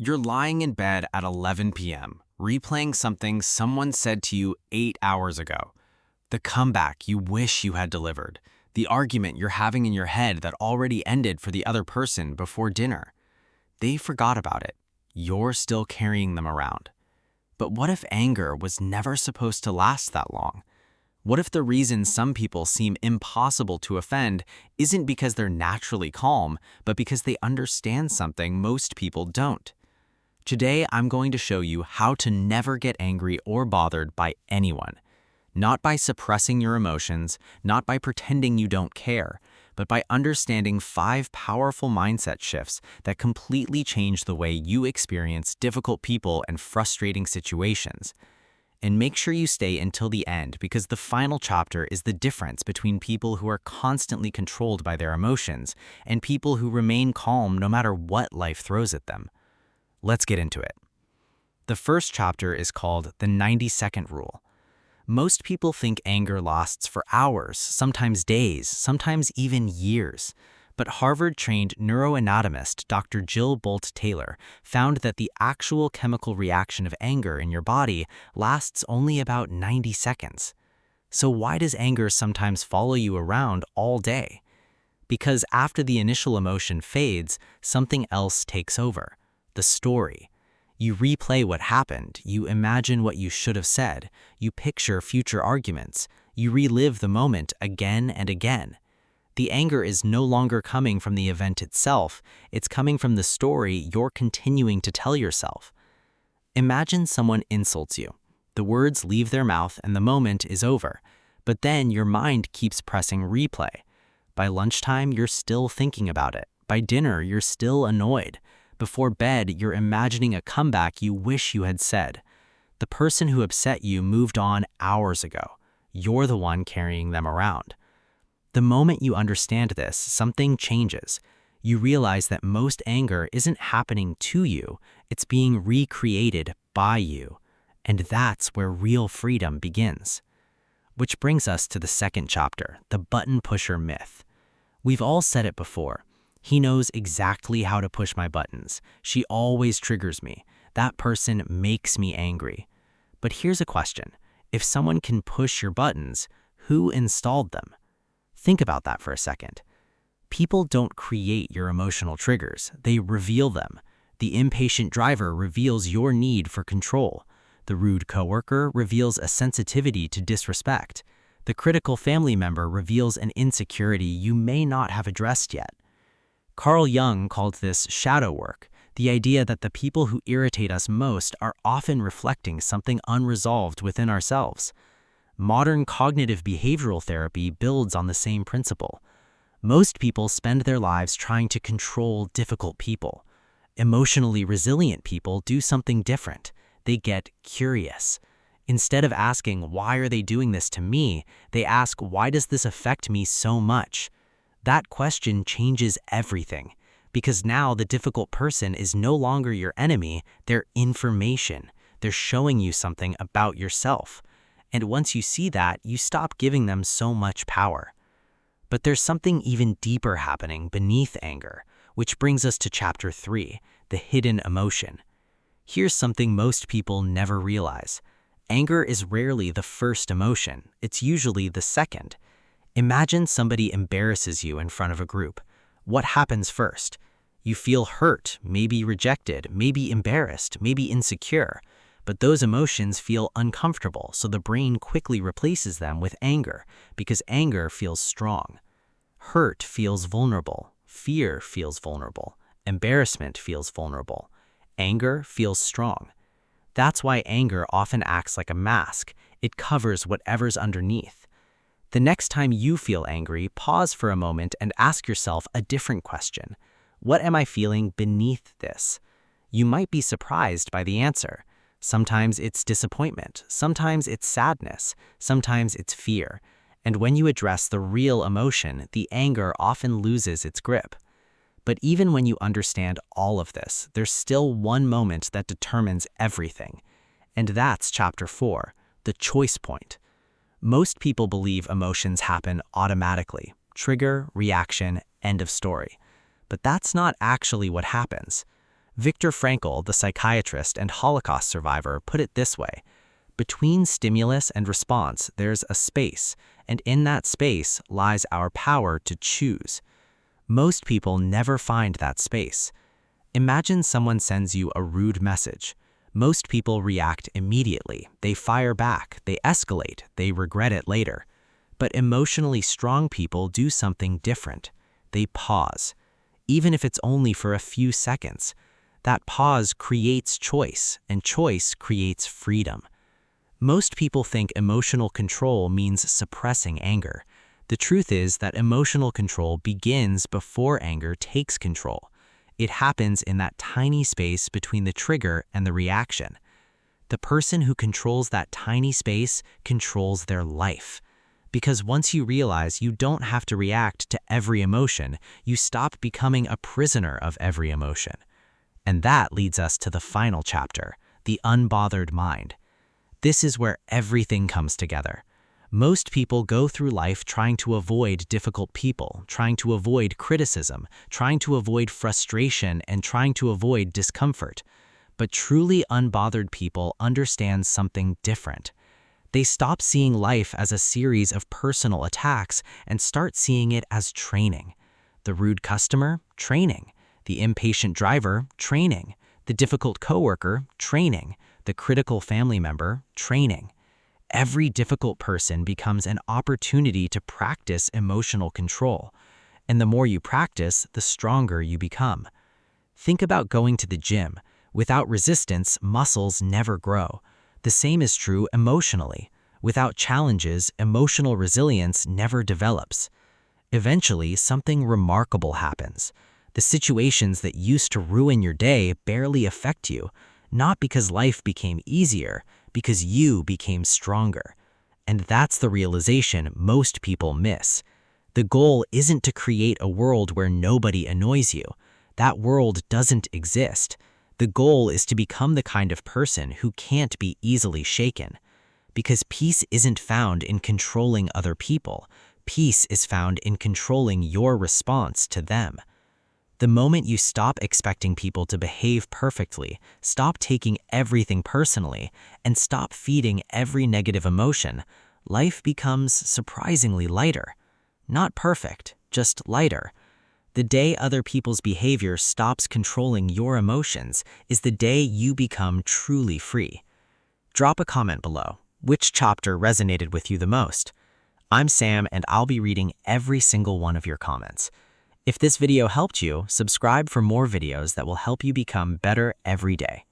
You're lying in bed at 11 p.m., replaying something someone said to you 8 hours ago. The comeback you wish you had delivered. The argument you're having in your head that already ended for the other person before dinner. They forgot about it. You're still carrying them around. But what if anger was never supposed to last that long? What if the reason some people seem impossible to offend isn't because they're naturally calm, but because they understand something most people don't? Today, I'm going to show you how to never get angry or bothered by anyone. Not by suppressing your emotions, not by pretending you don't care, but by understanding 5 powerful mindset shifts that completely change the way you experience difficult people and frustrating situations. And make sure you stay until the end because the final chapter is the difference between people who are constantly controlled by their emotions and people who remain calm no matter what life throws at them. Let's get into it. The first chapter is called the 90-second rule. Most people think anger lasts for hours, sometimes days, sometimes even years. But Harvard-trained neuroanatomist Dr. Jill Bolte Taylor found that the actual chemical reaction of anger in your body lasts only about 90 seconds. So why does anger sometimes follow you around all day? Because after the initial emotion fades, something else takes over. The story. You replay what happened, you imagine what you should have said, you picture future arguments, you relive the moment again and again. The anger is no longer coming from the event itself, it's coming from the story you're continuing to tell yourself. Imagine someone insults you. The words leave their mouth and the moment is over, but then your mind keeps pressing replay. By lunchtime, you're still thinking about it. By dinner, you're still annoyed. Before bed, you're imagining a comeback you wish you had said. The person who upset you moved on hours ago. You're the one carrying them around. The moment you understand this, something changes. You realize that most anger isn't happening to you, it's being recreated by you. And that's where real freedom begins. Which brings us to the second chapter, the button pusher myth. We've all said it before. He knows exactly how to push my buttons. She always triggers me. That person makes me angry. But here's a question. If someone can push your buttons, who installed them? Think about that for a second. People don't create your emotional triggers. They reveal them. The impatient driver reveals your need for control. The rude coworker reveals a sensitivity to disrespect. The critical family member reveals an insecurity you may not have addressed yet. Carl Jung called this shadow work, the idea that the people who irritate us most are often reflecting something unresolved within ourselves. Modern cognitive behavioral therapy builds on the same principle. Most people spend their lives trying to control difficult people. Emotionally resilient people do something different. They get curious. Instead of asking, why are they doing this to me, they ask, why does this affect me so much? That question changes everything, because now the difficult person is no longer your enemy, they're information. They're showing you something about yourself. And once you see that, you stop giving them so much power. But there's something even deeper happening beneath anger, which brings us to chapter 3, the hidden emotion. Here's something most people never realize. Anger is rarely the first emotion, it's usually the second. Imagine somebody embarrasses you in front of a group. What happens first? You feel hurt, maybe rejected, maybe embarrassed, maybe insecure. But those emotions feel uncomfortable, so the brain quickly replaces them with anger, because anger feels strong. Hurt feels vulnerable. Fear feels vulnerable. Embarrassment feels vulnerable. Anger feels strong. That's why anger often acts like a mask. It covers whatever's underneath. The next time you feel angry, pause for a moment and ask yourself a different question. What am I feeling beneath this? You might be surprised by the answer. Sometimes it's disappointment, sometimes it's sadness, sometimes it's fear. And when you address the real emotion, the anger often loses its grip. But even when you understand all of this, there's still one moment that determines everything. And that's chapter 4, the choice point. Most people believe emotions happen automatically. Trigger, reaction, end of story. But that's not actually what happens. Viktor Frankl, the psychiatrist and Holocaust survivor, put it this way: between stimulus and response, there's a space, and in that space lies our power to choose. Most people never find that space. Imagine someone sends you a rude message. Most people react immediately. They fire back, they escalate, they regret it later. But emotionally strong people do something different. They pause. Even if it's only for a few seconds. That pause creates choice, and choice creates freedom. Most people think emotional control means suppressing anger. The truth is that emotional control begins before anger takes control. It happens in that tiny space between the trigger and the reaction. The person who controls that tiny space controls their life. Because once you realize you don't have to react to every emotion, you stop becoming a prisoner of every emotion. And that leads us to the final chapter, the unbothered mind. This is where everything comes together. Most people go through life trying to avoid difficult people, trying to avoid criticism, trying to avoid frustration, and trying to avoid discomfort. But truly unbothered people understand something different. They stop seeing life as a series of personal attacks and start seeing it as training. The rude customer, training. The impatient driver, training. The difficult coworker, training. The critical family member, training. Every difficult person becomes an opportunity to practice emotional control. And the more you practice, the stronger you become. Think about going to the gym. Without resistance, muscles never grow. The same is true emotionally. Without challenges, emotional resilience never develops. Eventually, something remarkable happens. The situations that used to ruin your day barely affect you, not because life became easier, because you became stronger. And that's the realization most people miss. The goal isn't to create a world where nobody annoys you. That world doesn't exist. The goal is to become the kind of person who can't be easily shaken. Because peace isn't found in controlling other people. Peace is found in controlling your response to them. The moment you stop expecting people to behave perfectly, stop taking everything personally, and stop feeding every negative emotion, life becomes surprisingly lighter. Not perfect, just lighter. The day other people's behavior stops controlling your emotions is the day you become truly free. Drop a comment below. Which chapter resonated with you the most? I'm Sam, and I'll be reading every single one of your comments. If this video helped you, subscribe for more videos that will help you become better every day.